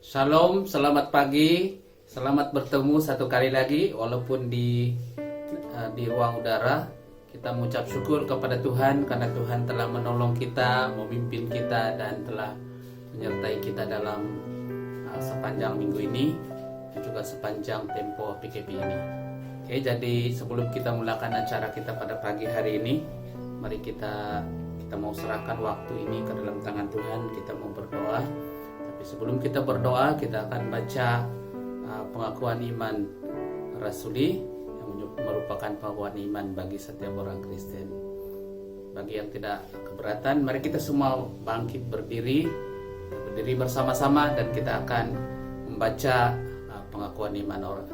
Shalom, selamat pagi, selamat bertemu satu kali lagi walaupun di ruang udara. Kita mengucap syukur kepada Tuhan karena Tuhan telah menolong kita, memimpin kita dan telah menyertai kita dalam sepanjang minggu ini dan juga sepanjang tempo PKP ini. Oke, jadi sebelum kita mulakan acara kita pada pagi hari ini, mari kita mau serahkan waktu ini ke dalam tangan Tuhan. Kita mau berdoa. Tapi sebelum kita berdoa, kita akan baca pengakuan iman rasuli yang merupakan pengakuan iman bagi setiap orang Kristen. Bagi yang tidak keberatan, mari kita semua bangkit berdiri bersama-sama dan kita akan membaca pengakuan iman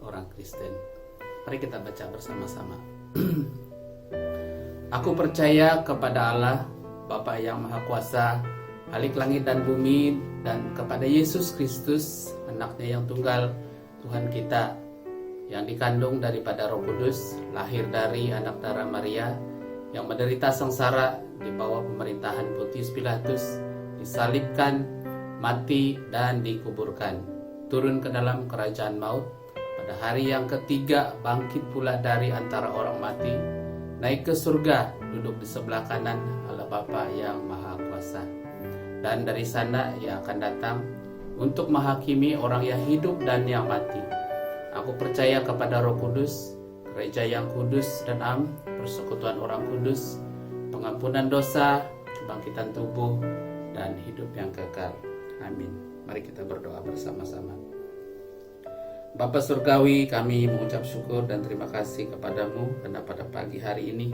orang Kristen. Mari kita baca bersama-sama. Aku percaya kepada Allah, Bapa yang Maha Kuasa, Khalik langit dan bumi, dan kepada Yesus Kristus, anaknya yang tunggal, Tuhan kita, yang dikandung daripada Roh Kudus, lahir dari anak darah Maria, yang menderita sengsara di bawah pemerintahan Pontius Pilatus, disalibkan, mati, dan dikuburkan, turun ke dalam kerajaan maut, pada hari yang ketiga bangkit pula dari antara orang mati, naik ke surga, duduk di sebelah kanan Allah Bapa yang Maha Kuasa. Dan dari sana ia akan datang untuk menghakimi orang yang hidup dan yang mati. Aku percaya kepada Roh Kudus, gereja yang kudus dan am, persekutuan orang kudus, pengampunan dosa, kebangkitan tubuh, dan hidup yang kekal. Amin. Mari kita berdoa bersama-sama. Bapa Surgawi, kami mengucap syukur dan terima kasih kepadamu karena pada pagi hari ini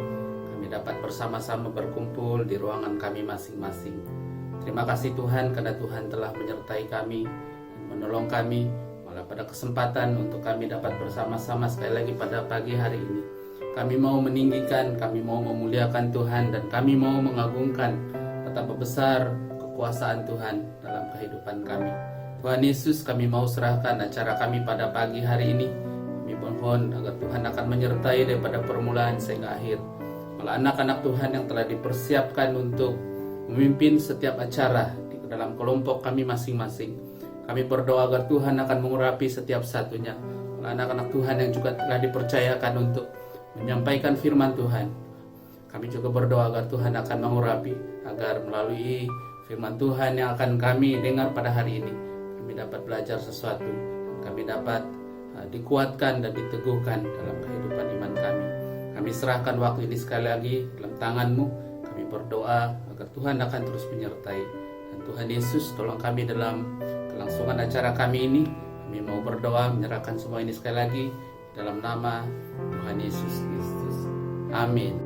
kami dapat bersama-sama berkumpul di ruangan kami masing-masing. Terima kasih Tuhan karena Tuhan telah menyertai kami dan menolong kami malah pada kesempatan untuk kami dapat bersama-sama sekali lagi pada pagi hari ini. Kami mau meninggikan, kami mau memuliakan Tuhan, dan kami mau mengagungkan betapa besar kekuasaan Tuhan dalam kehidupan kami. Tuhan Yesus, kami mau serahkan acara kami pada pagi hari ini. Kami mohon agar Tuhan akan menyertai daripada permulaan sehingga akhir. Malah anak-anak Tuhan yang telah dipersiapkan untuk memimpin setiap acara di dalam kelompok kami masing-masing. Kami berdoa agar Tuhan akan mengurapi setiap satunya. Anak-anak Tuhan yang juga telah dipercayakan untuk menyampaikan firman Tuhan, kami juga berdoa agar Tuhan akan mengurapi, agar melalui firman Tuhan yang akan kami dengar pada hari ini, kami dapat belajar sesuatu, kami dapat dikuatkan dan diteguhkan dalam kehidupan iman kami. Kami serahkan waktu ini sekali lagi dalam tangan-Mu. Kami berdoa agar Tuhan akan terus menyertai. Dan Tuhan Yesus, tolong kami dalam kelangsungan acara kami ini. Kami mau berdoa menyerahkan semua ini sekali lagi dalam nama Tuhan Yesus Kristus. Amin.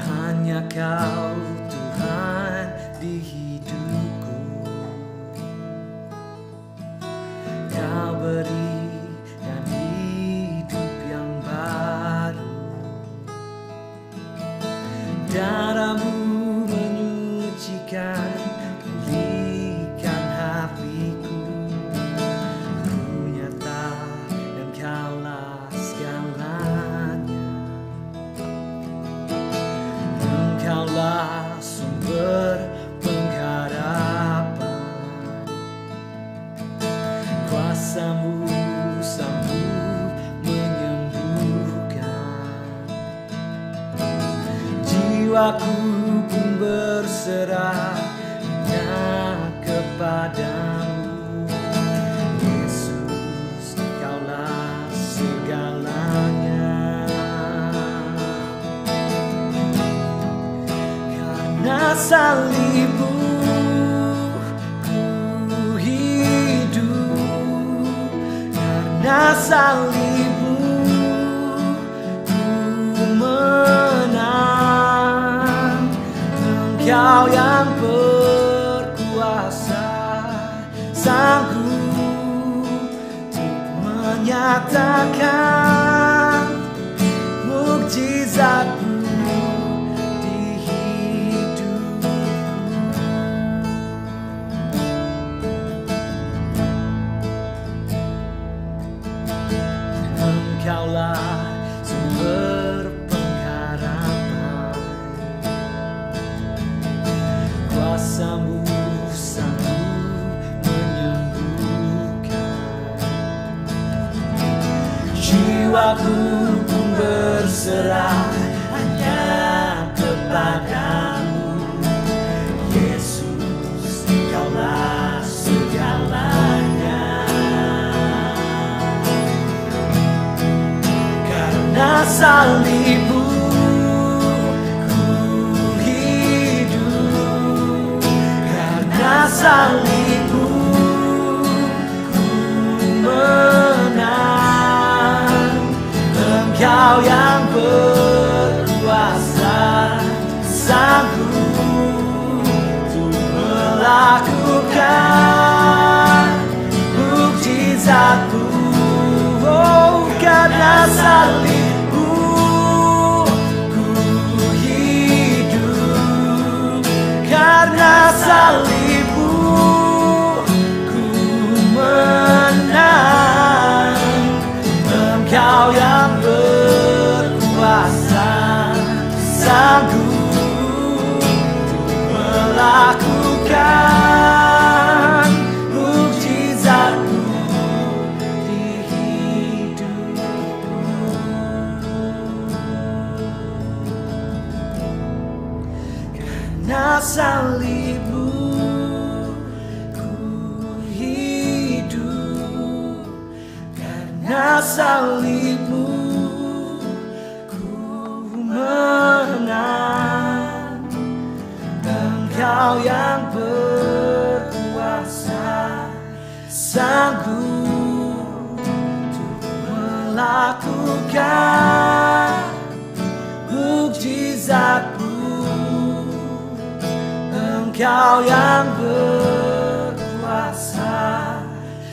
Hanya Kau Tuhan di hidupku, Kau berikan hidup yang baru. Darah-Mu menyucikan, pulihkan hatiku. Ku nyata dan Kaulah segalanya. Engkaulah sumber pengharapan, kuasa-Mu sanggup menyembuhkan. Jiwaku pun berserah hanya kepadamu. Yesus, Kaulah salibmu ku hidup, karena salibmu ku menang. Engkau yang berkuasa, sanggup untuk menyatakan mukjizatmu di hidupku. Engkaulah sumber pengharapan, kuasa-Mu sanggup menyembuhkan. Jiwaku pun berserah hanya kepadamu, Yesus, Engkaulah segalanya. Karena salibmu ku hidup, karena salibmu ku menang. Engkau yang berkuasa, sanggup untuk melakukan mukjizatmu. Oh, karena salibmu ku hidup, karena salibmu ku menang. Engkau yang berkuasa, sanggup melakukan mukjizatmu di hidupku. Karena salibmu ku hidup, karena salibmu ku menang. Engkau yang berkuasa, sanggup untuk melakukan mukjizatmu. Engkau yang berkuasa,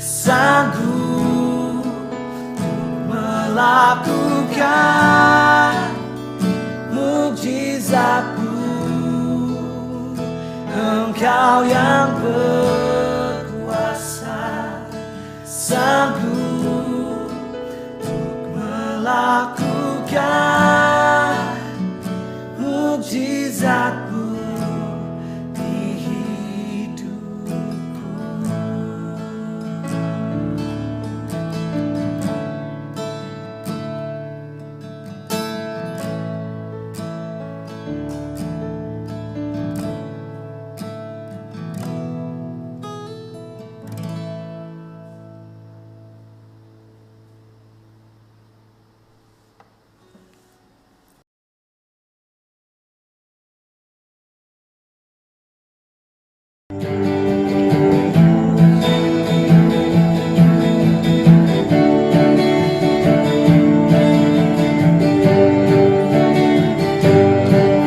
sanggup untuk melakukan mukjizatmu. Engkau yang berkuasa, sanggup untuk melakukan mukjizatmu di hidupku.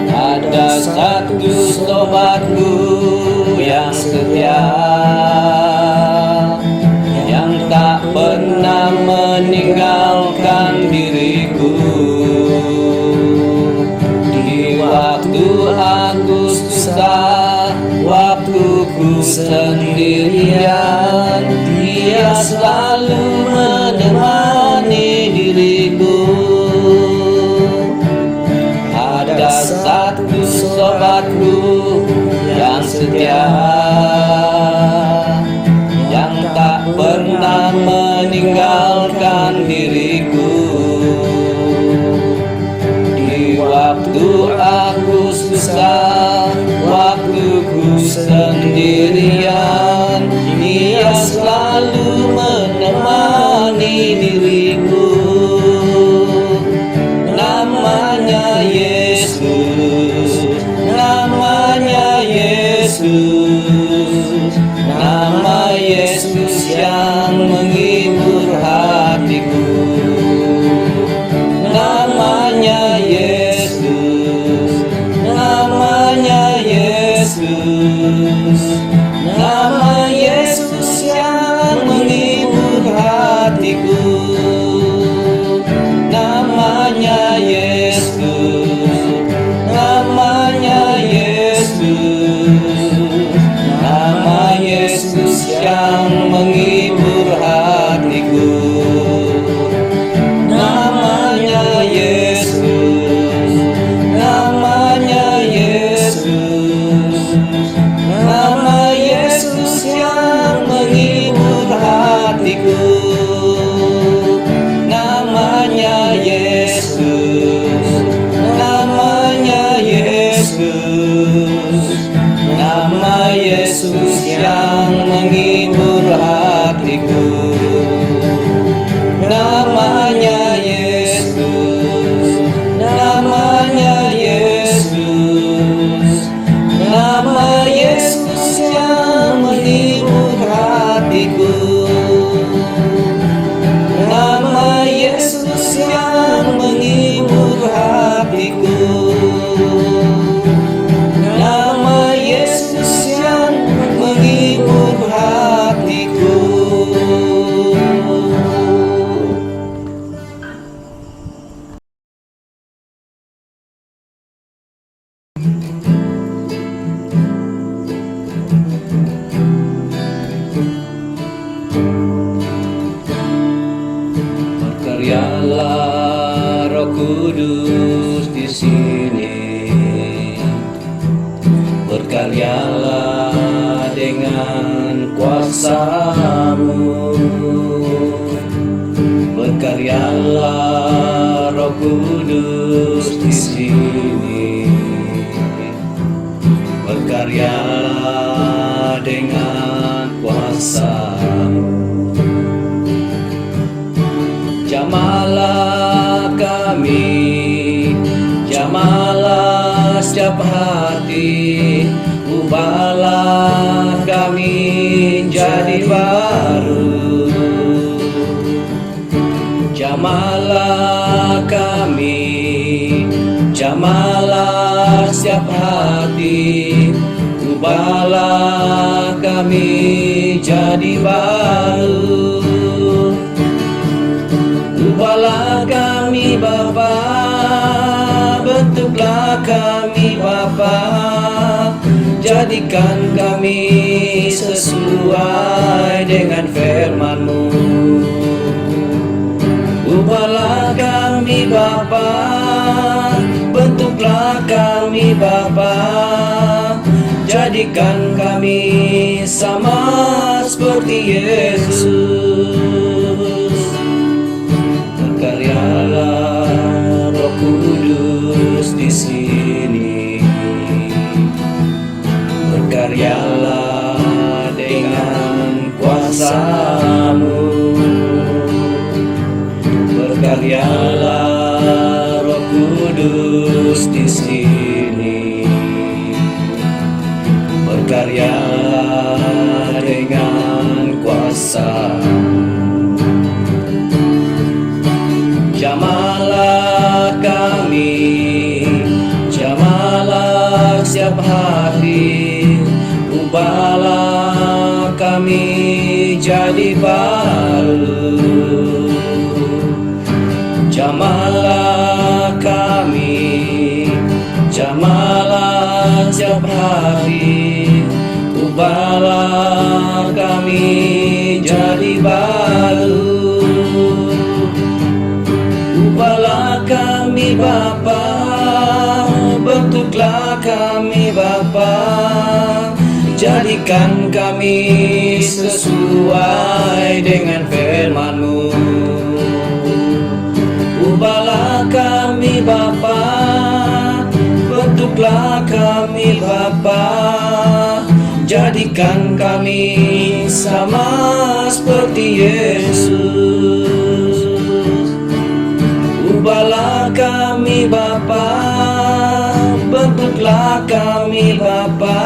Ada satu sobatku yang setia, yang tak pernah meninggalkan diriku. Di waktu aku susah, waktu ku sendirian, Dia selalu menemani diriku. Ada satu sobatku yang setia, yang tak pernah meninggalkan diriku. Di waktu aku susah, waktu ku sendirian, Dia selalu menemani diriku. Namanya Yesus, namanya hatiku. Namanya Yesus, namanya Yesus, nama Yesus yang menghibur hatiku. Namanya Yesus, namanya Yesus, nama Yesus yang menghibur hatiku. Namanya Yesus, namanya Yesus, nama Yesus yang menghibur hatiku. Namanya Yesus, namanya Yesus, nama Yesus yang menghibur hatiku. Nama Yesus yang menghibur hatiku. Nama Yesus yang menghibur hatiku. Berkaryalah Roh Kudus di sini, berkaryalah dengan kuasa-Mu. Berkaryalah Roh Kudus di sini, berkaryalah dengan kuasa-Mu. Jamalah kami, jamalah setiap hati, ubahlah kami jadi baru. Jamalah kami, jamalah setiap hati, ubahlah kami jadi baru. Ubahlah kami Bapa, bentuklah kami Bapa, jadikan kami sesuai dengan firman-Mu. Ubahlah kami Bapa, bentuklah kami Bapa, jadikan kami sama seperti Yesus. Berkaryalah Roh Kudus di sini, berkaryalah dengan kuasa-Mu. Berkaryalah Roh Kudus di sini, berkaryalah dengan kuasa-Mu. Jamalah kami, jamalah setiap hati, ubahlah kami jadi baru. Jamalah kami, jamalah setiap hati, ubahlah kami jadi baru. Ubahlah kami Bapa, bentuklah kami Bapa, jadikan kami sesuai dengan firman-Mu. Ubahlah kami Bapa, bentuklah kami Bapa, jadikan kami sama seperti Yesus. Ubahlah kami Bapa, bentuklah kami Bapa,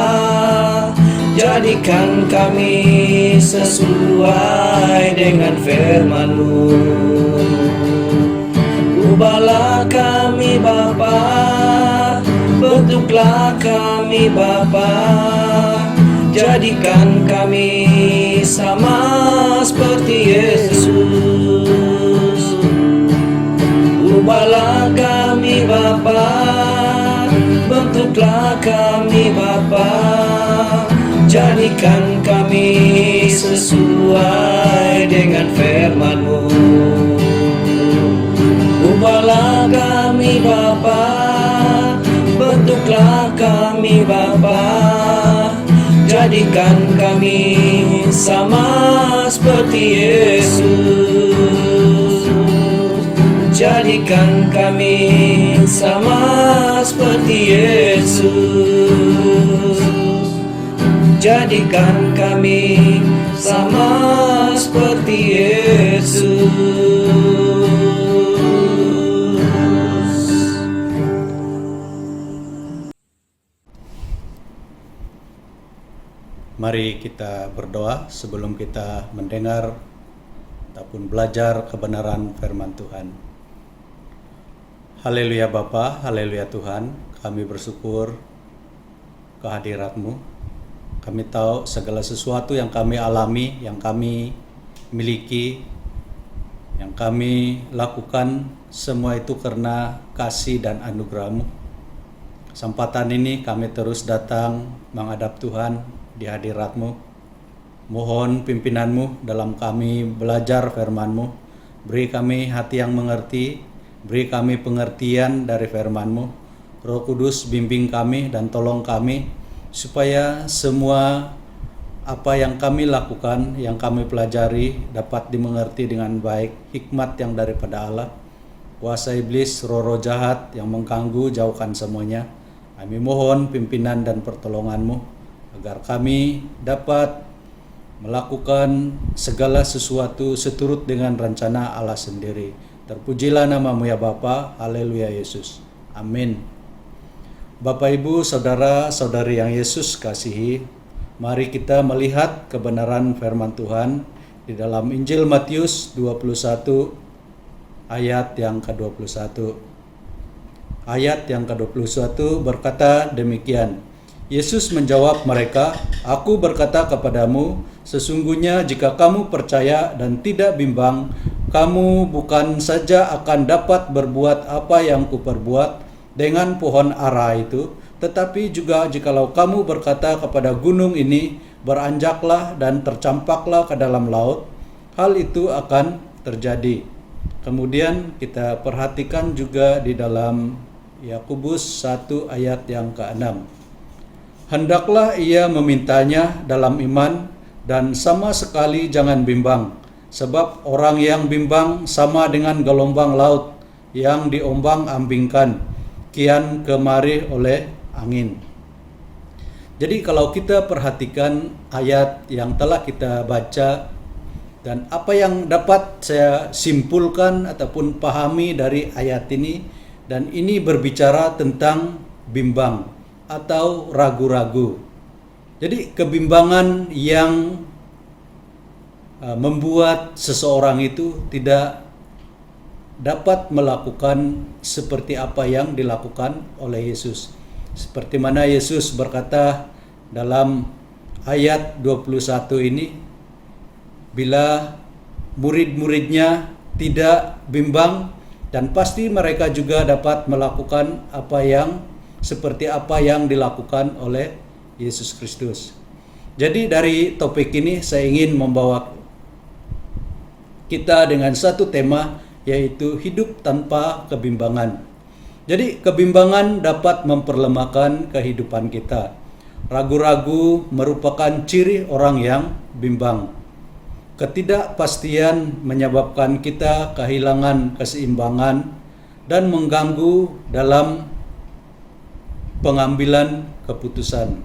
jadikan kami sesuai dengan firman-Mu. Ubahlah kami Bapa, bentuklah kami Bapa, jadikan kami sama seperti Yesus. kami Bapa, jadikan kami sesuai dengan firman-Mu. Ubahlah kami Bapa, bentuklah kami Bapa, jadikan kami sama seperti Yesus. Jadikan kami sama seperti Yesus. Jadikan kami sama seperti Yesus. Mari kita berdoa sebelum kita mendengar ataupun belajar kebenaran firman Tuhan. Haleluya Bapa, haleluya Tuhan, kami bersyukur kehadirat-Mu. Kami tahu segala sesuatu yang kami alami, yang kami miliki, yang kami lakukan, semua itu karena kasih dan anugerah-Mu. Kesempatan ini kami terus datang menghadap Tuhan di hadirat-Mu. Mohon pimpinan-Mu dalam kami belajar firman-Mu. Beri kami hati yang mengerti, beri kami pengertian dari firman-Mu. Roh Kudus bimbing kami dan tolong kami supaya semua apa yang kami lakukan, yang kami pelajari dapat dimengerti dengan baik, hikmat yang daripada Allah. Kuasa iblis, roh-roh jahat yang mengganggu, jauhkan semuanya. Kami mohon pimpinan dan pertolongan-Mu agar kami dapat melakukan segala sesuatu seturut dengan rencana Allah sendiri. Terpujilah nama-Mu ya Bapa. Haleluya Yesus. Amin. Bapak, Ibu, saudara-saudari yang Yesus kasihi, mari kita melihat kebenaran firman Tuhan di dalam Injil Matius 21 ayat yang ke-21. Ayat yang ke-21 berkata demikian. Yesus menjawab mereka, "Aku berkata kepadamu, sesungguhnya jika kamu percaya dan tidak bimbang, kamu bukan saja akan dapat berbuat apa yang kuperbuat dengan pohon ara itu, tetapi juga jikalau kamu berkata kepada gunung ini, beranjaklah dan tercampaklah ke dalam laut, hal itu akan terjadi." Kemudian kita perhatikan juga di dalam Yakobus 1 ayat yang ke-6. Hendaklah ia memintanya dalam iman dan sama sekali jangan bimbang, sebab orang yang bimbang sama dengan gelombang laut yang diombang-ambingkan kian kemari oleh angin. Jadi kalau kita perhatikan ayat yang telah kita baca dan apa yang dapat saya simpulkan ataupun pahami dari ayat ini, dan ini berbicara tentang bimbang atau ragu-ragu. Jadi kebimbangan yang membuat seseorang itu tidak dapat melakukan seperti apa yang dilakukan oleh Yesus. Seperti mana Yesus berkata dalam ayat 21 ini, bila murid-muridnya tidak bimbang, dan pasti mereka juga dapat melakukan seperti apa yang dilakukan oleh Yesus Kristus. Jadi dari topik ini saya ingin membawa kita dengan satu tema, yaitu hidup tanpa kebimbangan. Jadi kebimbangan dapat memperlemahkan kehidupan kita. Ragu-ragu merupakan ciri orang yang bimbang. Ketidakpastian menyebabkan kita kehilangan keseimbangan dan mengganggu dalam pengambilan keputusan.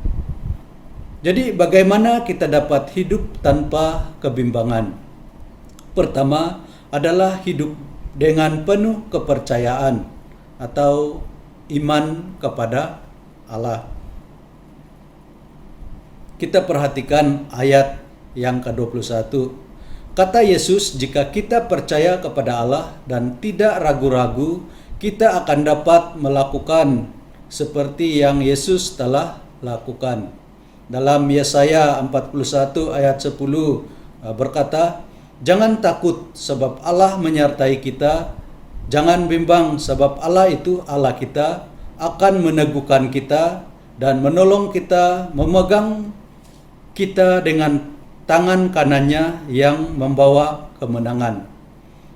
Jadi bagaimana kita dapat hidup tanpa kebimbangan? Pertama adalah hidup dengan penuh kepercayaan atau iman kepada Allah. Kita perhatikan ayat yang ke-21. Kata Yesus, jika kita percaya kepada Allah dan tidak ragu-ragu, kita akan dapat melakukan seperti yang Yesus telah lakukan. Dalam Yesaya 41 ayat 10 berkata, jangan takut sebab Allah menyertai kita, jangan bimbang sebab Allah itu Allah kita, akan meneguhkan kita dan menolong kita, memegang kita dengan tangan kanannya yang membawa kemenangan.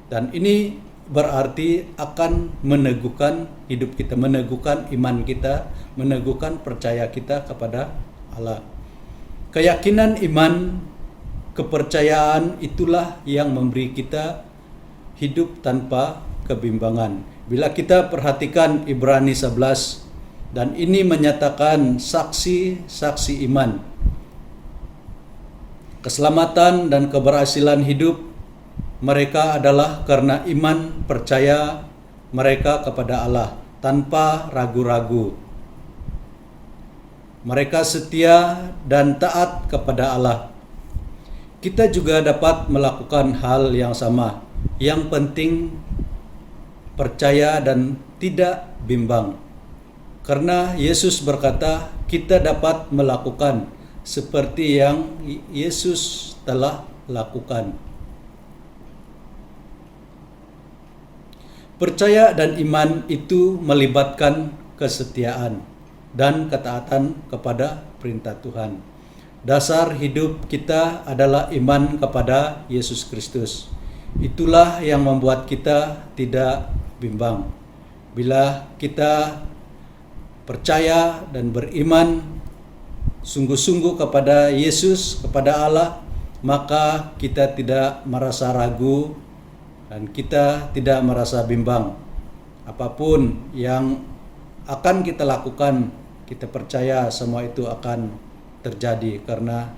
Dan ini berarti akan meneguhkan hidup kita, meneguhkan iman kita, meneguhkan percaya kita kepada Allah. Keyakinan iman, kepercayaan itulah yang memberi kita hidup tanpa kebimbangan. Bila kita perhatikan Ibrani 11, dan ini menyatakan saksi-saksi iman. Keselamatan dan keberhasilan hidup mereka adalah karena iman percaya mereka kepada Allah tanpa ragu-ragu. Mereka setia dan taat kepada Allah. Kita juga dapat melakukan hal yang sama. Yang penting percaya dan tidak bimbang. Karena Yesus berkata, kita dapat melakukan seperti yang Yesus telah lakukan. Percaya dan iman itu melibatkan kesetiaan dan ketaatan kepada perintah Tuhan. Dasar hidup kita adalah iman kepada Yesus Kristus. Itulah yang membuat kita tidak bimbang. Bila kita percaya dan beriman sungguh-sungguh kepada Yesus, kepada Allah, maka kita tidak merasa ragu dan kita tidak merasa bimbang. Apapun yang akan kita lakukan, kita percaya semua itu akan terjadi karena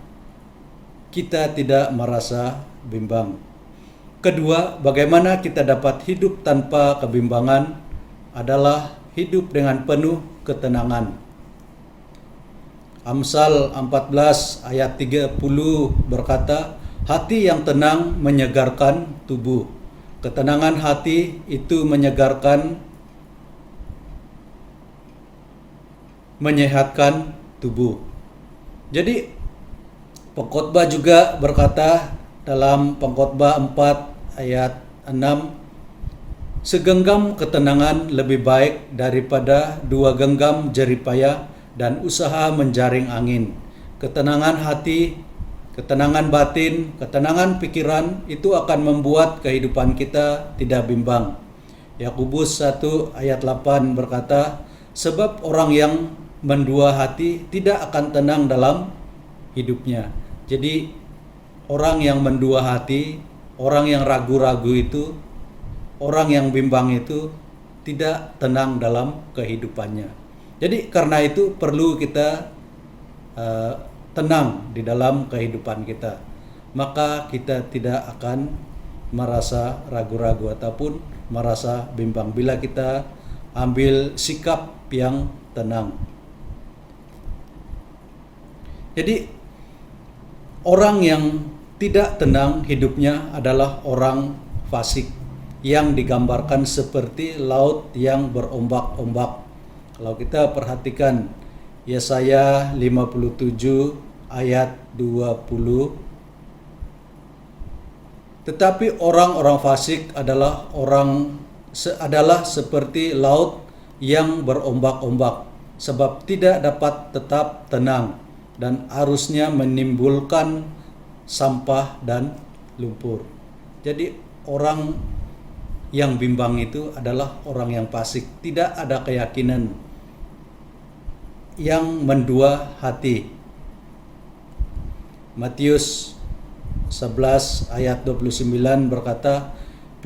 kita tidak merasa bimbang. Kedua, bagaimana kita dapat hidup tanpa kebimbangan adalah hidup dengan penuh ketenangan. Amsal 14 ayat 30 berkata, hati yang tenang menyegarkan tubuh. Ketenangan hati itu menyehatkan tubuh. Jadi pengkhotbah juga berkata dalam pengkhotbah 4 ayat 6, segenggam ketenangan lebih baik daripada 2 genggam jeripaya dan usaha menjaring angin. Ketenangan hati, ketenangan batin, ketenangan pikiran itu akan membuat kehidupan kita tidak bimbang. Yakobus 1 ayat 8 berkata, sebab orang yang mendua hati tidak akan tenang dalam hidupnya. Jadi orang yang mendua hati, orang yang ragu-ragu itu, orang yang bimbang itu tidak tenang dalam kehidupannya. Jadi karena itu perlu kita tenang di dalam kehidupan kita. Maka kita tidak akan merasa ragu-ragu ataupun merasa bimbang bila kita ambil sikap yang tenang. Jadi orang yang tidak tenang hidupnya adalah orang fasik yang digambarkan seperti laut yang berombak-ombak. Kalau kita perhatikan Yesaya 57 ayat 20, tetapi orang-orang fasik adalah seperti laut yang berombak-ombak, sebab tidak dapat tetap tenang dan arusnya menimbulkan sampah dan lumpur. Jadi orang yang bimbang itu adalah orang yang fasik, tidak ada keyakinan, yang mendua hati. Matius 11 ayat 29 berkata,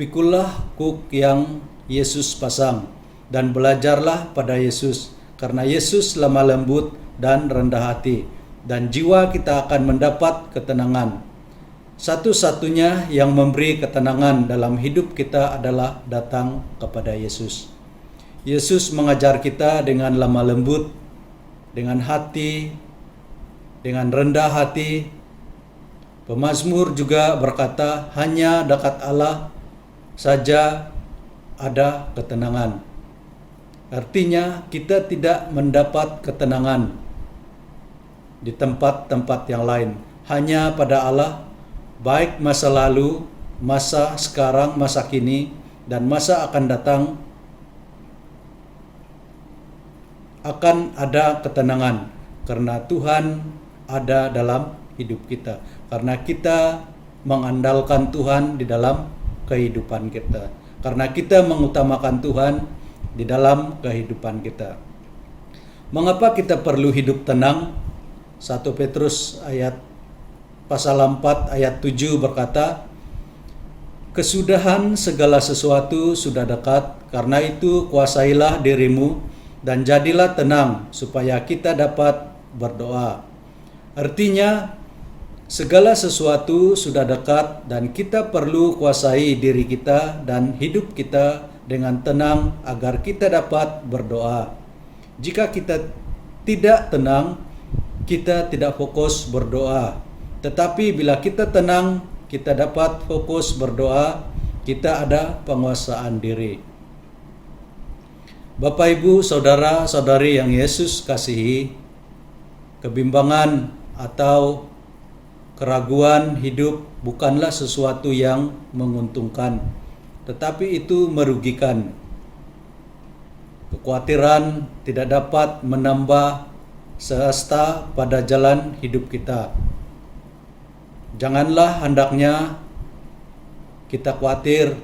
pikulah kuk yang Yesus pasang dan belajarlah pada Yesus, karena Yesus lemah lembut dan rendah hati, dan jiwa kita akan mendapat ketenangan. Satu-satunya yang memberi ketenangan dalam hidup kita adalah datang kepada Yesus. Yesus mengajar kita dengan lemah lembut, dengan hati, dengan rendah hati. Pemazmur juga berkata, hanya dekat Allah saja ada ketenangan. Artinya kita tidak mendapat ketenangan di tempat-tempat yang lain, hanya pada Allah, baik masa lalu, masa sekarang, masa kini, dan masa akan datang. akan ada ketenangan karena Tuhan ada dalam hidup kita. Karena kita mengandalkan Tuhan di dalam kehidupan kita. Karena kita mengutamakan Tuhan di dalam kehidupan kita. Mengapa kita perlu hidup tenang? 1 Petrus pasal 4 ayat 7 berkata, "Kesudahan segala sesuatu sudah dekat, karena itu kuasailah dirimu dan jadilah tenang supaya kita dapat berdoa." Artinya, segala sesuatu sudah dekat dan kita perlu kuasai diri kita dan hidup kita dengan tenang agar kita dapat berdoa. Jika kita tidak tenang, kita tidak fokus berdoa. Tetapi bila kita tenang, kita dapat fokus berdoa, kita ada penguasaan diri. Bapak, Ibu, saudara-saudari yang Yesus kasihi, kebimbangan atau keraguan hidup bukanlah sesuatu yang menguntungkan, tetapi itu merugikan. Kekhawatiran tidak dapat menambah sehasta pada jalan hidup kita. Janganlah hendaknya kita khawatir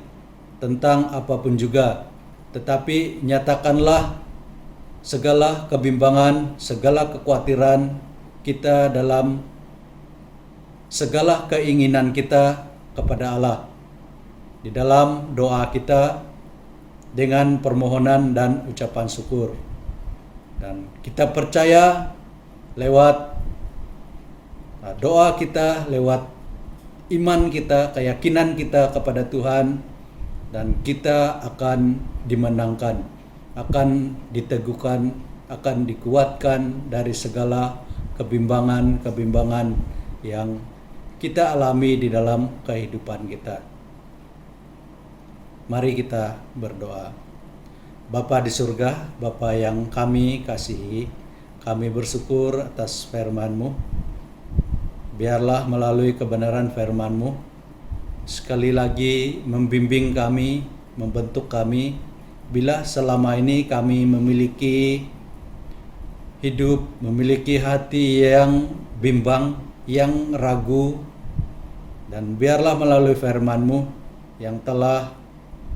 tentang apapun juga, tetapi nyatakanlah segala kebimbangan, segala kekhawatiran kita dalam segala keinginan kita kepada Allah. Di dalam doa kita dengan permohonan dan ucapan syukur. Dan kita percaya lewat doa kita, lewat iman kita, keyakinan kita kepada Tuhan, dan kita akan dimenangkan, akan diteguhkan, akan dikuatkan dari segala kebimbangan-kebimbangan yang kita alami di dalam kehidupan kita. Mari kita berdoa. Bapa di surga, Bapa yang kami kasihi, kami bersyukur atas firman-Mu. Biarlah melalui kebenaran firman-Mu sekali lagi membimbing kami, membentuk kami, bila selama ini kami memiliki hidup, memiliki hati yang bimbang, yang ragu, dan biarlah melalui firman-Mu yang telah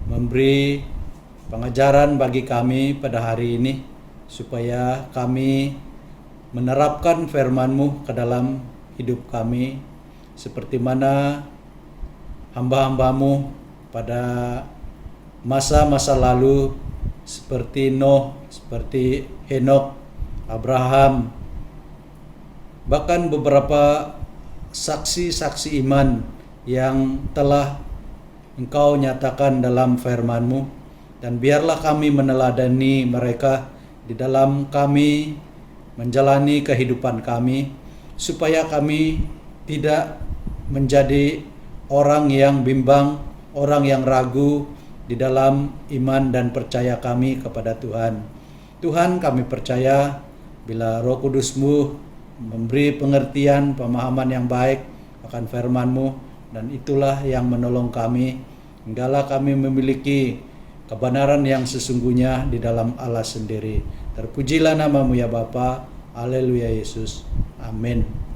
memberi pengajaran bagi kami pada hari ini, supaya kami menerapkan firman-Mu ke dalam hidup kami, seperti mana hamba-hamba-Mu pada masa-masa lalu, seperti Nuh, seperti Henok, Abraham, bahkan beberapa saksi-saksi iman yang telah Engkau nyatakan dalam firman-Mu, dan biarlah kami meneladani mereka di dalam kami menjalani kehidupan kami, supaya kami tidak menjadi orang yang bimbang, orang yang ragu di dalam iman dan percaya kami kepada Tuhan. Tuhan, kami percaya bila Roh Kudus-Mu memberi pengertian, pemahaman yang baik akan firman-Mu, dan itulah yang menolong kami hinggalah kami memiliki kebenaran yang sesungguhnya di dalam Allah sendiri. Terpujilah nama-Mu ya Bapa. Haleluya Yesus. Amin.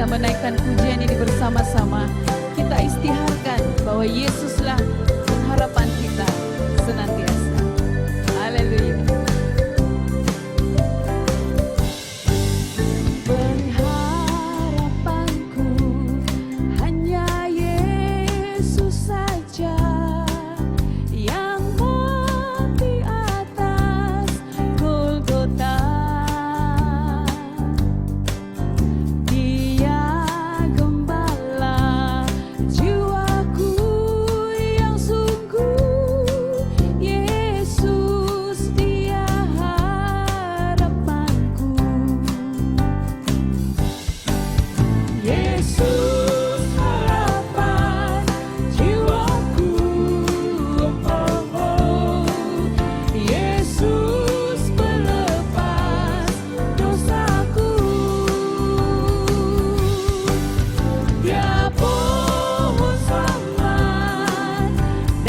menaikkan pujian ini bersama-sama, kita istiharkan bahwa Yesuslah harapan kita senantiasa. Haleluya. Pengharapanku hanya Yesus saja, yang mati atas Golgota. Dia gembala jiwaku yang sungguh, Yesus dia harapanku. Yesus harapan jiwaku, Yesus pelepas dosaku. Dia pohon selamat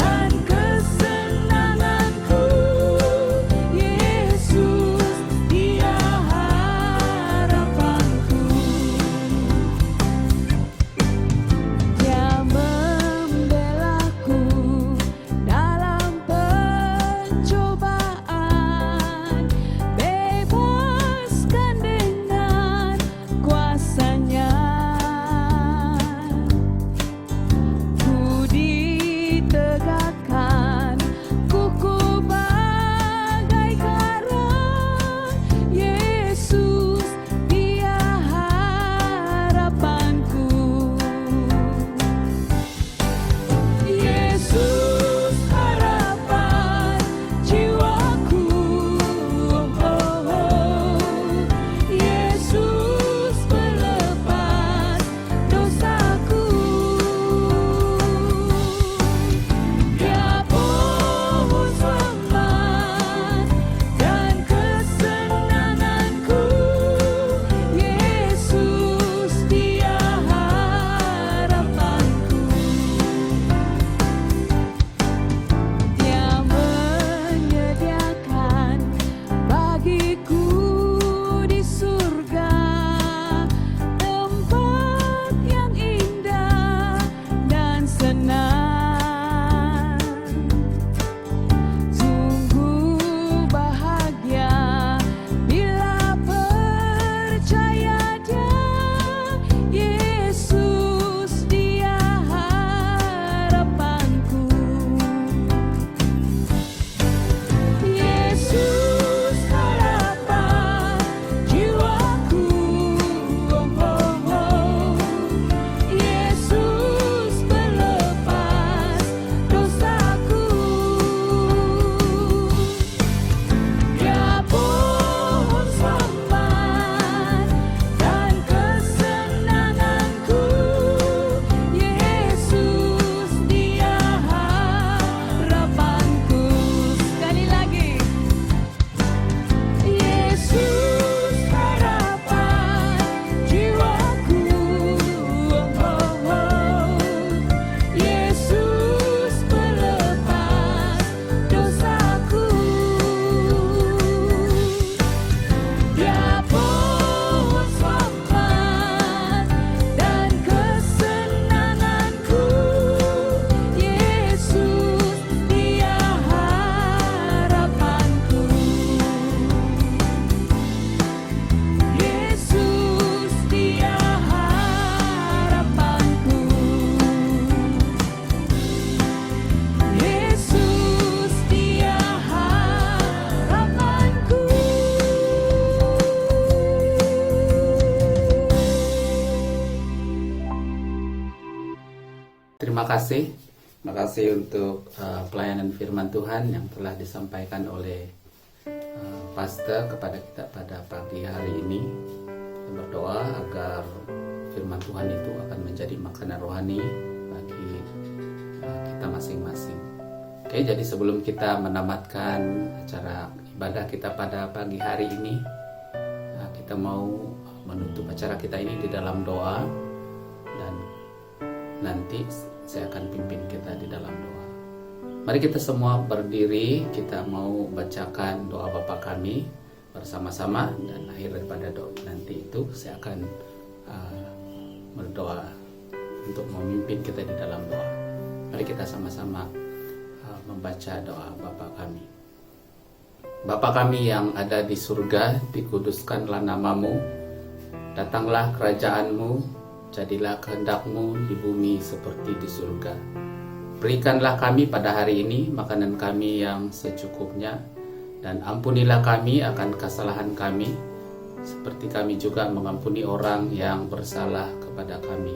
dan kesenanganku, Yesus dia harapanku. Dia membelaku dalam pencobaan, bebaskan dengan kuasa-Nya. Ku ditegakkan kuku bagai karang, Yesus dia harapanku. Yesus harapan jiwaku, Yesus pelepas dosaku. Dia pohon selamat dan kesenanganku, Yesus dia harapanku. Dia menyediakan bagiku di surga tempat yang indah dan senang. Sungguh bahagia bila percaya Dia, Yesus dia harapanku. Yesus harapan jiwaku, Yesus pelepas dosaku. Dia pohon selamat dan kesenanganku, Yesus dia harapanku. Sekali lagi, Yesus harapan jiwaku, Yesus pelepas dosaku. Dia pohon selamat dan kesenanganku, Yesus dia harapanku. Yesus dia harapanku. Yesus dia harapanku. Terima kasih. Terima kasih untuk pelayanan firman Tuhan yang telah disampaikan oleh pastor kepada kita pada pagi hari ini. Kita berdoa agar firman Tuhan itu akan menjadi makanan rohani bagi kita masing-masing. Oke, jadi sebelum kita menamatkan acara ibadah kita pada pagi hari ini, kita mau menutup acara kita ini di dalam doa, dan nanti saya akan pimpin kita di dalam doa. Mari kita semua berdiri, kita mau bacakan doa Bapa kami bersama-sama, dan akhir daripada doa nanti itu saya akan berdoa untuk memimpin kita di dalam doa. Mari kita sama-sama membaca doa Bapa kami. Bapa kami yang ada di surga, dikuduskanlah namamu, datanglah kerajaanmu, jadilah kehendak-Mu di bumi seperti di surga. Berikanlah kami pada hari ini makanan kami yang secukupnya, dan ampunilah kami akan kesalahan kami, seperti kami juga mengampuni orang yang bersalah kepada kami.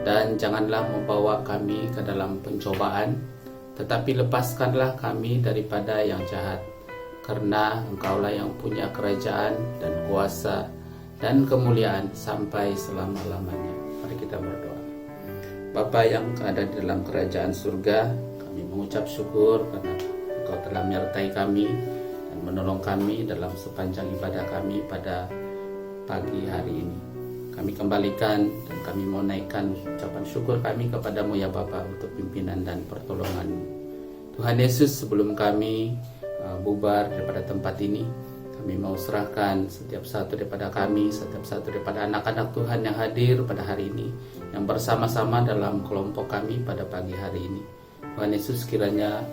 Dan janganlah membawa kami ke dalam pencobaan, tetapi lepaskanlah kami daripada yang jahat. Karena Engkaulah yang punya kerajaan dan kuasa dan kemuliaan sampai selama-lamanya. Mari kita berdoa. Bapa yang ada di dalam kerajaan surga, kami mengucap syukur karena Engkau telah menyertai kami dan menolong kami dalam sepanjang ibadah kami pada pagi hari ini. Kami kembalikan dan kami mau naikkan ucapan syukur kami kepadamu ya Bapa untuk pimpinan dan pertolongan-Mu. Tuhan Yesus, sebelum kami bubar daripada tempat ini, kami mau serahkan setiap satu daripada kami, setiap satu daripada anak-anak Tuhan yang hadir pada hari ini, yang bersama-sama dalam kelompok kami pada pagi hari ini. Tuhan Yesus, kiranya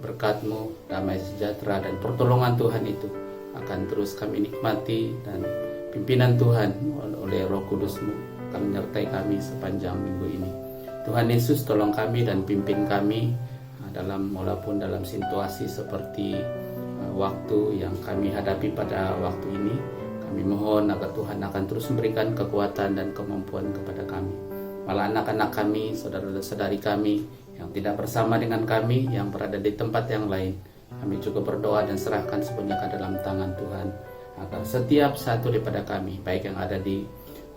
berkat-Mu, damai sejahtera dan pertolongan Tuhan itu akan terus kami nikmati, dan pimpinan Tuhan oleh Roh Kudus-Mu akan menyertai kami sepanjang minggu ini. Tuhan Yesus, tolong kami dan pimpin kami walaupun dalam situasi seperti waktu yang kami hadapi pada waktu ini. Kami mohon agar Tuhan akan terus memberikan kekuatan dan kemampuan kepada kami. Malah anak-anak kami, saudara-saudari kami yang tidak bersama dengan kami, yang berada di tempat yang lain, kami juga berdoa dan serahkan sepenuhnya ke dalam tangan Tuhan, agar setiap satu daripada kami, baik yang ada di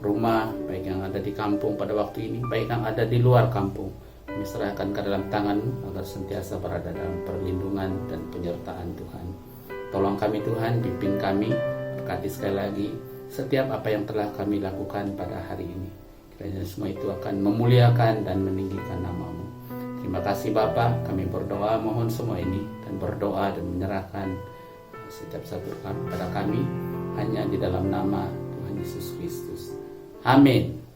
rumah, baik yang ada di kampung pada waktu ini, baik yang ada di luar kampung, kami serahkan ke dalam tangan-Mu agar sentiasa berada dalam perlindungan dan penyertaan Tuhan. Tolong kami Tuhan, pimpin kami, berkati sekali lagi setiap apa yang telah kami lakukan pada hari ini. Kiranya semua itu akan memuliakan dan meninggikan nama-Mu. Terima kasih Bapa, kami berdoa mohon semua ini dan berdoa dan menyerahkan setiap satu kepada kami hanya di dalam nama Tuhan Yesus Kristus. Amin.